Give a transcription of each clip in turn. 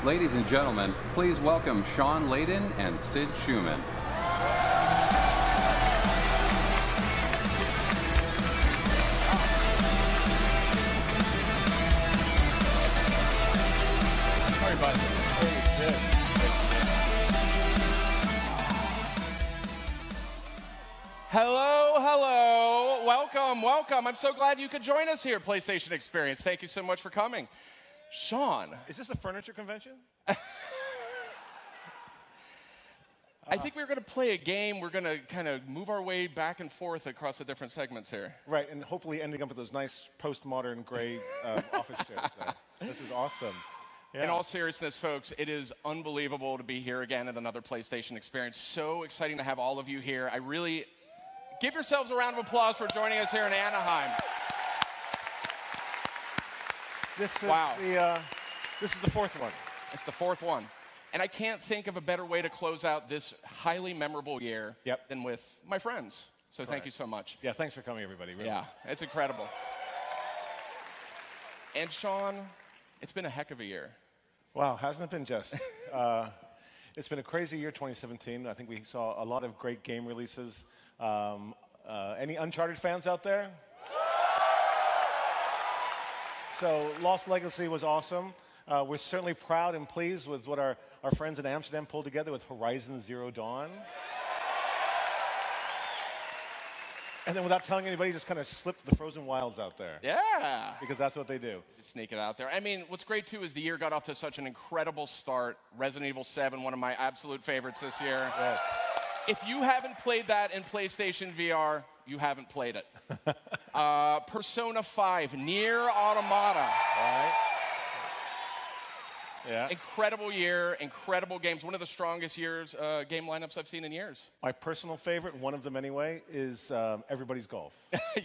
Ladies and gentlemen, please welcome Sean Layden and Sid Schumann. Sorry, bud. Hey, Sid. Hello, hello. Welcome, welcome. I'm so glad you could join us here, PlayStation Experience. Thank you so much for coming. Sean. Is this a furniture convention? I think we're going to play a game. We're going to kind of move our way back and forth across the different segments here. Right, and hopefully ending up with those nice postmodern gray office chairs. This is awesome. Yeah. In all seriousness, folks, it is unbelievable to be here again at another PlayStation Experience. So exciting to have all of you here. I really give yourselves a round of applause for joining us here in Anaheim. This is wow. This is the fourth one. It's the fourth one. And I can't think of a better way to close out this highly memorable year than with my friends. So thank you so much. Yeah, thanks for coming, everybody. Really. Yeah, it's incredible. And Sean, it's been a heck of a year. Wow, hasn't it been just? It's been a crazy year, 2017. I think we saw a lot of great game releases. Any Uncharted fans out there? So Lost Legacy was awesome. We're certainly proud and pleased with what our friends in Amsterdam pulled together with Horizon Zero Dawn. And then without telling anybody, just kind of slipped the Frozen Wilds out there. Yeah. Because that's what they do. Just sneak it out there. I mean, what's great, too, is the year got off to such an incredible start. Resident Evil 7, one of my absolute favorites this year. Yes. If you haven't played that in PlayStation VR, you haven't played it. Persona 5, Nier Automata. Right. Yeah. Incredible year, incredible games. One of the strongest game lineups I've seen in years. My personal favorite, one of them anyway, is Everybody's Golf.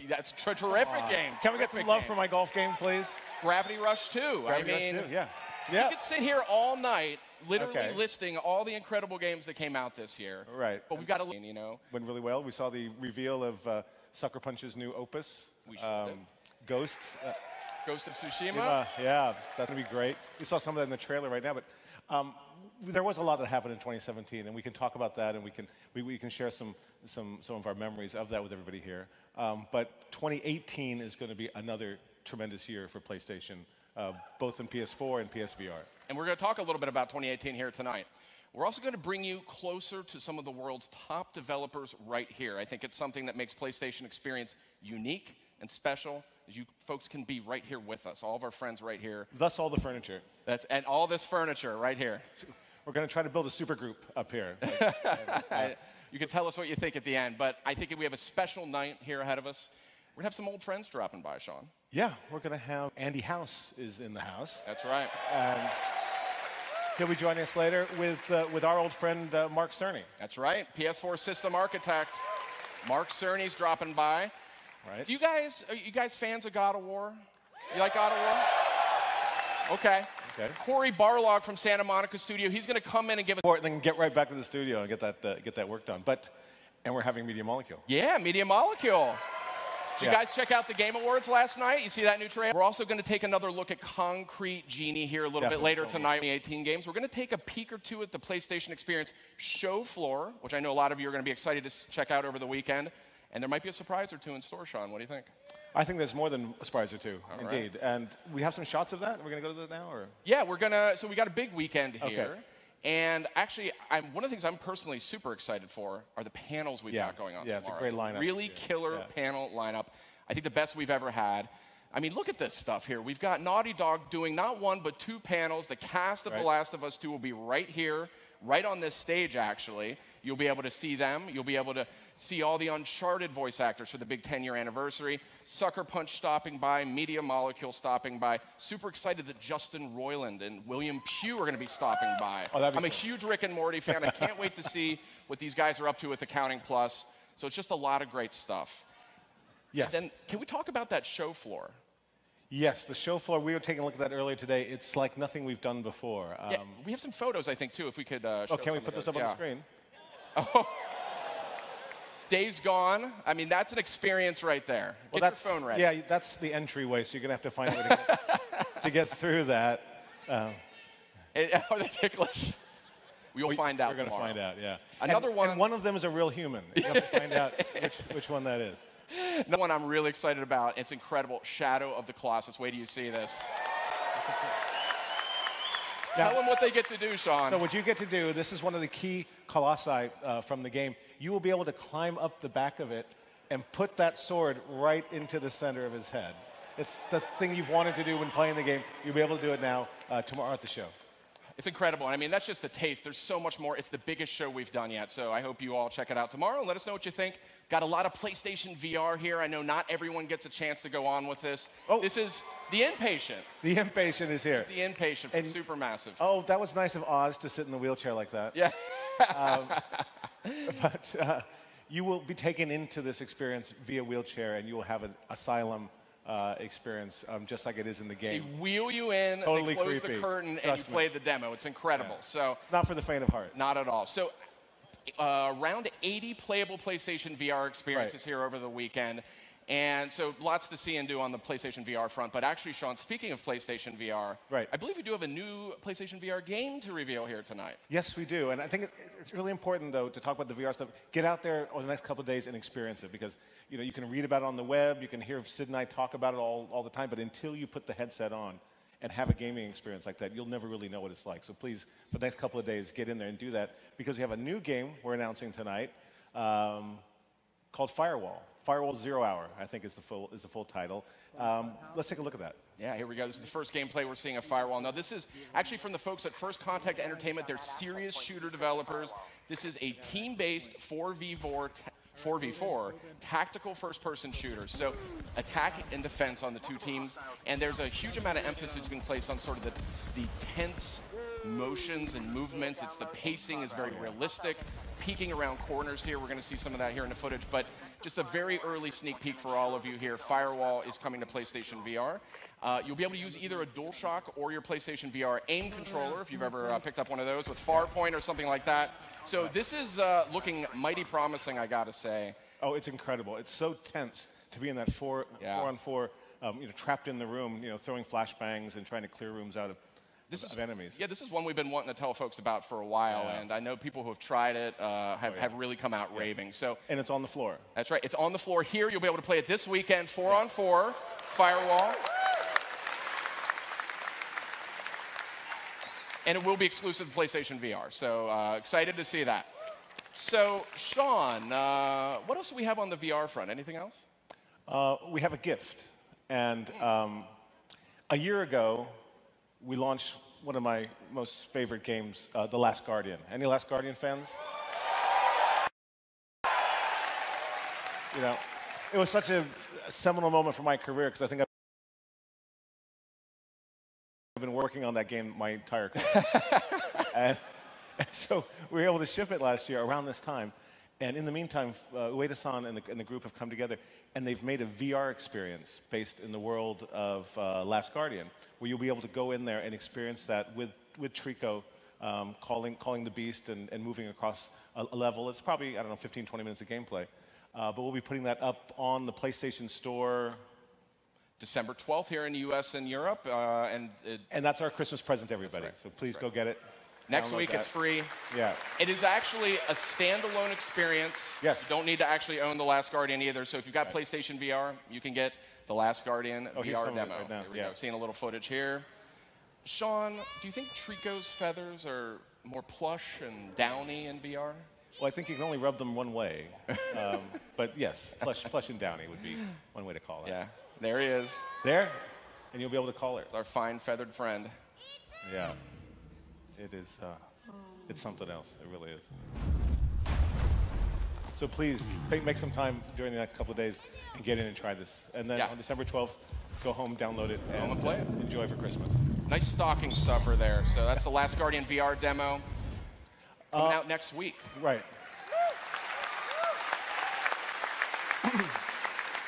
That's a terrific game. Can we get some love for my golf game, please? Gravity Rush 2. Gravity Rush 2, yeah. You could sit here all night literally listing all the incredible games that came out this year. Right. But we've got to, you know. Went really well. We saw the reveal of Sucker Punch's new opus, Ghost. Ghost of Tsushima? Yeah, that's going to be great. We saw some of that in the trailer right now, but there was a lot that happened in 2017, and we can talk about that, and we can share some of our memories of that with everybody here. But 2018 is going to be another tremendous year for PlayStation, both in PS4 and PSVR. And we're going to talk a little bit about 2018 here tonight. We're also going to bring you closer to some of the world's top developers right here. I think it's something that makes PlayStation Experience unique and special, as you folks can be right here with us, all of our friends right here. Thus all the furniture. And all this furniture right here. We're going to try to build a super group up here. You can tell us what you think at the end, but I think we have a special night here ahead of us. We're going to have some old friends dropping by, Sean. Yeah, we're going to have Andy House is in the house. That's right. He'll be joining us later with our old friend Mark Cerny. That's right. PS4 system architect Mark Cerny's dropping by. Right. Are you guys fans of God of War? You like God of War? Okay. Corey Barlog from Santa Monica Studio, he's going to come in and give us... And then get right back to the studio and get that work done. And we're having Media Molecule. Yeah, Media Molecule. Did you guys check out the Game Awards last night? You see that new trailer? We're also going to take another look at Concrete Genie here a little bit later tonight. 18 games. We're going to take a peek or two at the PlayStation Experience show floor, which I know a lot of you are going to be excited to check out over the weekend. And there might be a surprise or two in store, Sean. What do you think? I think there's more than a surprise or two, indeed. Right. And we have some shots of that. We're going to go to that now, or? Yeah, so we got a big weekend here. Okay. And actually, one of the things I'm personally super excited for are the panels we've got going on tomorrow. It's a great lineup. Really killer panel lineup. I think the best we've ever had. I mean, look at this stuff here. We've got Naughty Dog doing not one, but two panels. The cast of The Last of Us 2 will be right here, right on this stage, actually. You'll be able to see them. You'll be able to see all the Uncharted voice actors for the big 10-year anniversary. Sucker Punch stopping by, Media Molecule stopping by. Super excited that Justin Roiland and William Pugh are going to be stopping by. I'm a huge Rick and Morty fan. I can't wait to see what these guys are up to with Accounting Plus. So it's just a lot of great stuff. Yes. Then can we talk about that show floor? Yes, the show floor, we were taking a look at that earlier today. It's like nothing we've done before. Yeah, we have some photos, I think, too, if we could show can we put those up on the screen? Oh. Days Gone. I mean, that's an experience right there. Get your phone ready. Yeah, that's the entryway, so you're going to have to find a way to get through that. Are they ticklish? We'll find out tomorrow. We're going to find out, yeah. Another one. And one of them is a real human. You have to find out which one that is. Another one I'm really excited about. It's incredible. Shadow of the Colossus. Wait till you see this. Tell them what they get to do, Sean. So what you get to do, this is one of the key colossi from the game. You will be able to climb up the back of it and put that sword right into the center of his head. It's the thing you've wanted to do when playing the game. You'll be able to do it now tomorrow at the show. It's incredible. I mean, that's just a taste. There's so much more. It's the biggest show we've done yet. So I hope you all check it out tomorrow. Let us know what you think. Got a lot of PlayStation VR here. I know not everyone gets a chance to go on with this. Oh. This is the Inpatient. The Inpatient is here. The Inpatient from Supermassive. Oh, that was nice of Oz to sit in the wheelchair like that. Yeah. But you will be taken into this experience via wheelchair, and you will have an asylum experience, just like it is in the game. They wheel you in, totally they close creepy. the curtain, Trust and you play me. the demo. It's incredible. Yeah. So it's not for the faint of heart. Not at all. So around 80 playable PlayStation VR experiences here over the weekend. And so lots to see and do on the PlayStation VR front. But actually, Sean, speaking of PlayStation VR, I believe we do have a new PlayStation VR game to reveal here tonight. Yes, we do. And I think it's really important, though, to talk about the VR stuff. Get out there over the next couple of days and experience it, because you can read about it on the web, you can hear Sid and I talk about it all the time, but until you put the headset on and have a gaming experience like that, you'll never really know what it's like. So please, for the next couple of days, get in there and do that, because we have a new game we're announcing tonight called Firewall. Firewall 0 Hour, I think is the full title. Let's take a look at that. Yeah, here we go. This is the first gameplay we're seeing of Firewall. Now, this is actually from the folks at First Contact Entertainment. They're serious shooter developers. This is a team-based 4v4 tactical first-person shooter. So attack and defense on the two teams. And there's a huge amount of emphasis being placed on sort of the tense motions and movements. The pacing is very realistic. Peeking around corners here. We're going to see some of that here in the footage. But just a very early sneak peek for all of you here. Firewall is coming to PlayStation VR. You'll be able to use either a DualShock or your PlayStation VR aim controller, if you've ever picked up one of those, with Farpoint or something like that. So this is looking mighty promising, I gotta say. Oh, it's incredible. It's so tense to be in that four on four, trapped in the room, throwing flashbangs and trying to clear rooms out of enemies. Yeah, this is one we've been wanting to tell folks about for a while, and I know people who have tried it have really come out raving. So, and it's on the floor. That's right. It's on the floor here. You'll be able to play it this weekend, 4-on-4, Firewall. And it will be exclusive to PlayStation VR. So excited to see that. So, Sean, what else do we have on the VR front? Anything else? We have a gift. And a year ago, we launched one of my most favorite games, The Last Guardian. Any Last Guardian fans? It was such a seminal moment for my career, because I think I've been working on that game my entire career. and so we were able to ship it last year around this time. And in the meantime, Ueda-san and the group have come together, and they've made a VR experience based in the world of Last Guardian, where you'll be able to go in there and experience that with Trico, calling the beast and moving across a level. It's probably, 15, 20 minutes of gameplay. But we'll be putting that up on the PlayStation Store December 12th here in the US and Europe. And that's our Christmas present, everybody. So please go get it. Next week, it's free. Yeah. It is actually a standalone experience. Yes. You don't need to actually own The Last Guardian either. So if you've got PlayStation VR, you can get The Last Guardian VR demo. Right now. Here we go. Seeing a little footage here. Sean, do you think Trico's feathers are more plush and downy in VR? Well, I think you can only rub them one way. But yes, plush and downy would be one way to call it. Yeah. There he is. There? And you'll be able to call it. Our fine feathered friend. Yeah. It is, it's something else. It really is. So please, make some time during the next couple of days and get in and try this. And then on December 12th, go home, download it, and play it. Enjoy for Christmas. Nice stocking stuffer there. So that's the Last Guardian VR demo. Coming out next week. Right.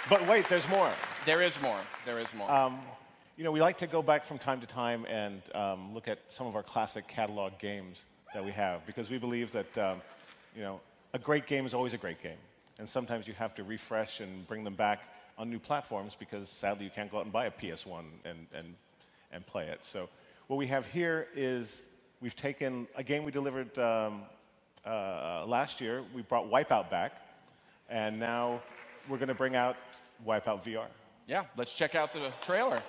But wait, there's more. There is more. There is more. We like to go back from time to time and look at some of our classic catalog games that we have, because we believe that a great game is always a great game. And sometimes you have to refresh and bring them back on new platforms, because sadly you can't go out and buy a PS1 and play it. So what we have here is we've taken a game we delivered last year. We brought Wipeout back, and now we're going to bring out Wipeout VR. Yeah, let's check out the trailer.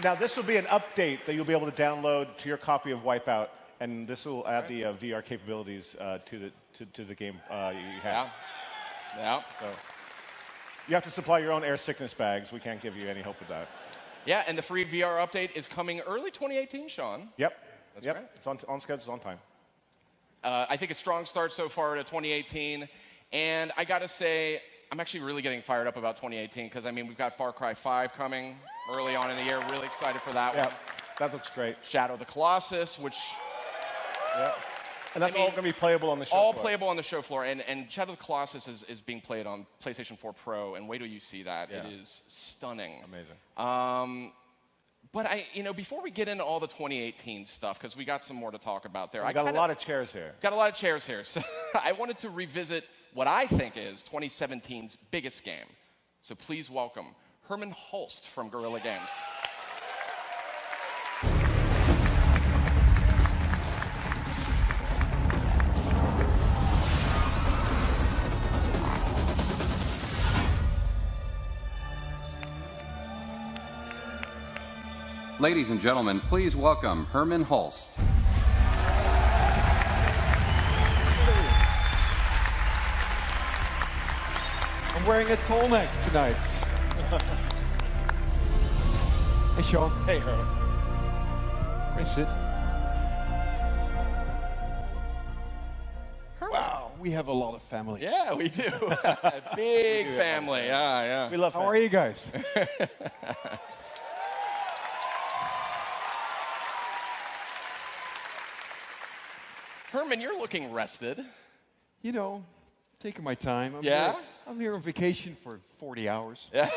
Now, this will be an update that you'll be able to download to your copy of Wipeout, and this will add the VR capabilities to the game you have. Yeah. So you have to supply your own air sickness bags. We can't give you any hope with that. Yeah, and the free VR update is coming early 2018, Sean. Yep. That's right. It's on schedule, it's on time. I think a strong start so far to 2018, and I got to say, I'm actually really getting fired up about 2018 because, I mean, we've got Far Cry 5 coming early on in the year. Really excited for that one. That looks great. Shadow of the Colossus, which... Yeah. And that's all going to be playable on the show all floor. Playable on the show floor. And Shadow of the Colossus is being played on PlayStation 4 Pro, and wait till you see that. Yeah. It is stunning. Amazing. But before we get into all the 2018 stuff, because we got some more to talk about there. We got a lot of chairs here. Got a lot of chairs here. So I wanted to revisit what I think is 2017's biggest game. So please welcome Herman Hulst from Guerrilla Games. Ladies and gentlemen, please welcome Herman Hulst. I'm wearing a tall neck tonight. Hey, Sean. Hey, Herman. Sit. Wow, we have a lot of family. Yeah, we do. Big family. Yeah. We love How are you guys? Herman, you're looking rested. You know, taking my time. I'm here on vacation for 40 hours. Yeah.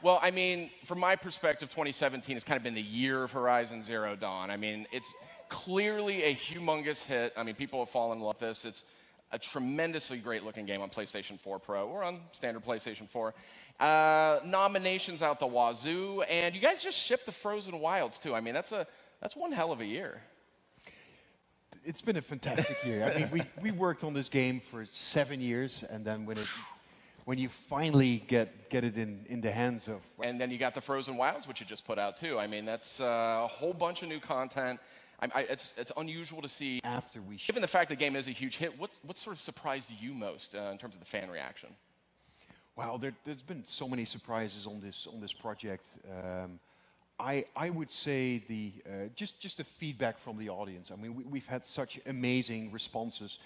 Well, I mean, from my perspective, 2017 has kind of been the year of Horizon Zero Dawn. I mean, it's clearly a humongous hit. I mean, people have fallen in love with this. It's a tremendously great-looking game on PlayStation 4 Pro or on standard PlayStation 4. Nominations out the wazoo, and you guys just shipped the Frozen Wilds, too. I mean, that's one hell of a year. It's been a fantastic year. I mean, we worked on this game for 7 years, and then when you finally get it in the hands of... And then you got the Frozen Wilds, which you just put out, too. I mean, that's a whole bunch of new content. It's unusual to see. After we... Given the fact the game is a huge hit, what sort of surprised you most in terms of the fan reaction? Wow, there's been so many surprises on this project. I would say just the feedback from the audience. I mean, we've had such amazing responses.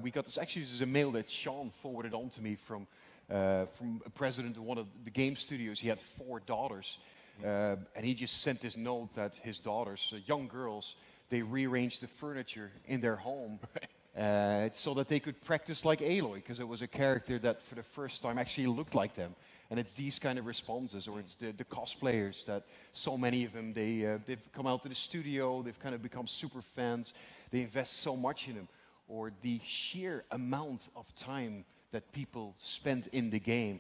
We got this is a mail that Sean forwarded on to me from a president of one of the game studios. He had 4 daughters, and he just sent this note that his daughters, young girls, they rearranged the furniture in their home so that they could practice like Aloy, because it was a character that for the first time actually looked like them. And it's these kind of responses, or it's the cosplayers that so many of them, they've come out to the studio, they've kind of become super fans, they invest so much in them. Or the sheer amount of time that people spent in the game.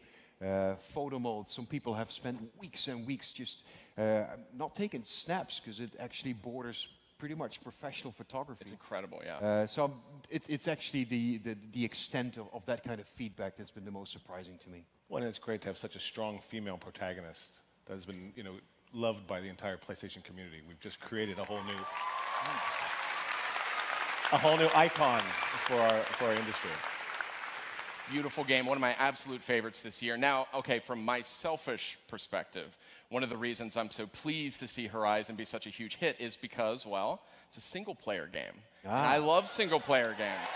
Photo mode, some people have spent weeks and weeks just not taking snaps, because it actually borders pretty much professional photography. It's incredible, yeah. So it's actually the extent of that kind of feedback that's been the most surprising to me. Well, and it's great to have such a strong female protagonist that has been, loved by the entire PlayStation community. We've just created a whole new icon for our industry. beautiful game, one of my absolute favorites this year. Now, okay, from my selfish perspective, one of the reasons I'm so pleased to see Horizon be such a huge hit is because, well, it's a single-player game. And I love single-player games.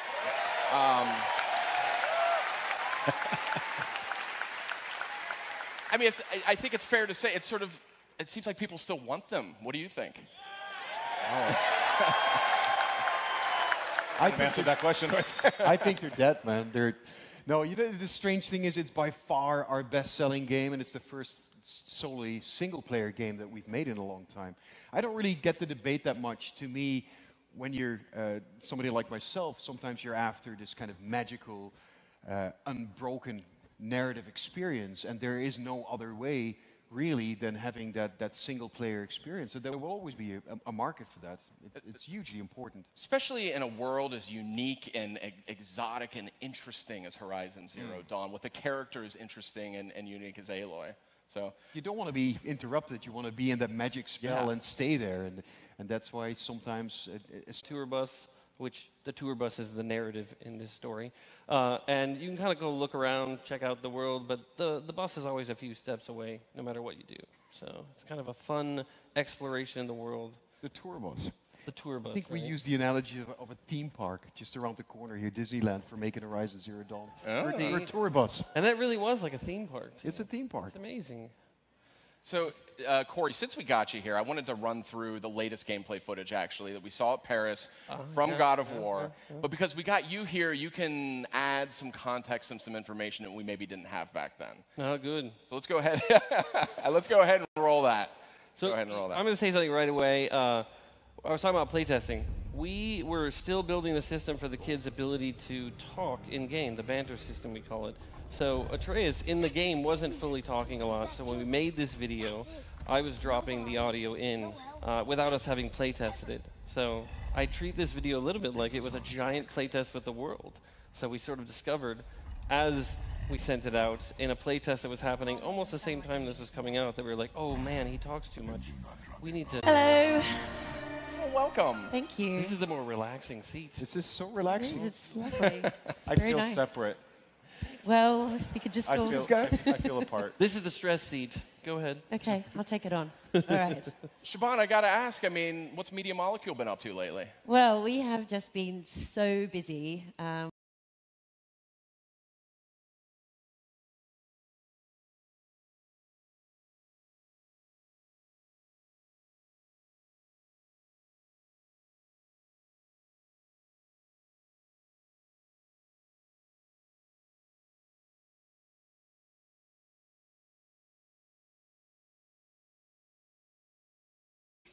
I mean, I think it's fair to say it seems like people still want them. What do you think? I answered that question right there. I think they're dead, man. No, you know, the strange thing is it's by far our best-selling game, and it's the first solely single-player game that we've made in a long time. I don't really get the debate that much. To me, when you're somebody like myself, sometimes you're after this kind of magical, unbroken narrative experience, and there is no other way really than having that single-player experience. So there will always be a market for that. It's hugely important. Especially in a world as unique and exotic and interesting as Horizon Zero Dawn, with the characters interesting and unique as Aloy. So you don't want to be interrupted. You want to be in that magic spell and stay there. And that's why sometimes it's tour bus, which the tour bus is the narrative in this story. And you can kind of go look around, check out the world, but the bus is always a few steps away, no matter what you do. So it's kind of a fun exploration in the world. the tour bus. The tour bus. I think we use the analogy of a theme park just around the corner here, Disneyland, for making Horizon Zero Dawn. We're a tour bus. And that really was like a theme park, too. It's a theme park. It's amazing. So, Corey, since we got you here, I wanted to run through the latest gameplay footage, actually, that we saw at Paris from God of War. But because we got you here, you can add some context and some information that we maybe didn't have back then. Oh, good. So let's go ahead. Let's go ahead and roll that. So go ahead and roll that. I'm going to say something right away. I was talking about playtesting. We were still building the system for the kids' ability to talk in-game, the banter system, we call it. So Atreus, in the game, wasn't fully talking a lot. So when we made this video, I was dropping the audio in without us having playtested it. So I treat this video a little bit like it was a giant playtest with the world. So we sort of discovered, as we sent it out, in a playtest that was happening almost the same time this was coming out, that we were like, oh man, he talks too much. We need to... Hello. Welcome. Thank you. This is the more relaxing seat. This is so relaxing. It's lovely. I Very feel nice. separate. Well, we could just I go... feel apart. This is the stress seat. Go ahead. Okay, I'll take it on. All right. Siobhan, I got to ask, I mean, what's Media Molecule been up to lately? Well, we have just been so busy.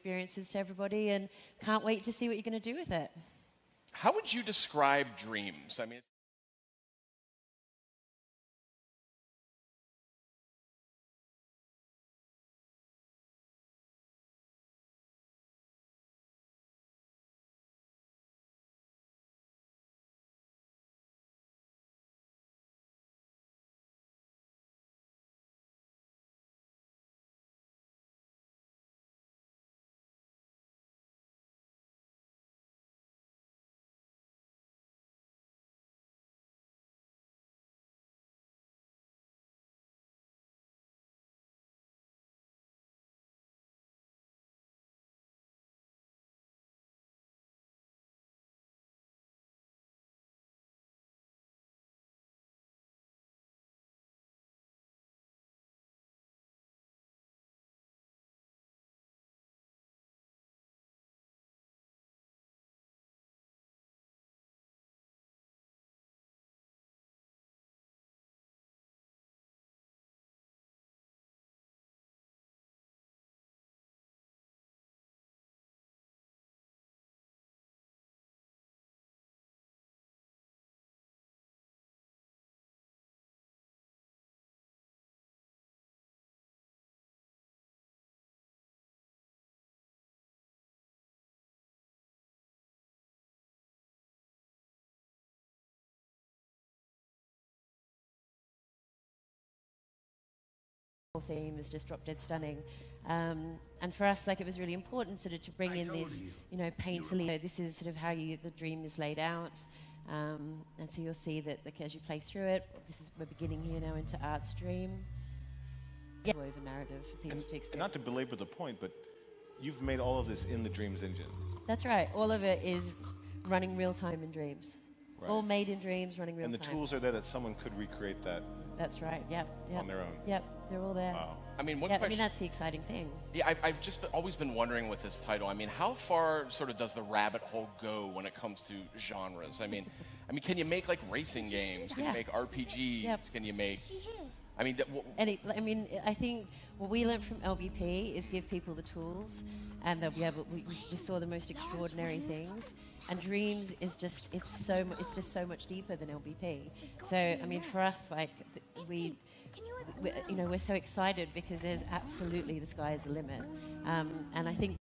Experiences to everybody, and can't wait to see what you're going to do with it. How would you describe Dreams? I mean, Theme is just drop dead stunning, and for us, like, it was really important sort of to bring in this, you know, painterly. This is sort of how the dream is laid out. And so you'll see that as you play through it, we're beginning here now into art stream. Yeah, over narrative for people to experience. And not to belabor the point, but you've made all of this in the Dreams engine. That's right. All of it is running real time in Dreams. Right. All made in Dreams, running real time. And the tools are there that someone could recreate that. That's right. Yep. On their own. Yep. They're all there. Wow. I mean, I mean, that's the exciting thing. Yeah, I've just always been wondering with this title. I mean, how far sort of does the rabbit hole go when it comes to genres? I mean, can you make like racing games? Can you make RPGs? Yep. Can you make? I mean, I think what we learned from LBP is give people the tools, and they'll be able. We just saw the most extraordinary things. And Dreams is just it's just so much deeper than LBP. So I mean, for us, like we're so excited because there's absolutely the sky is the limit, and I think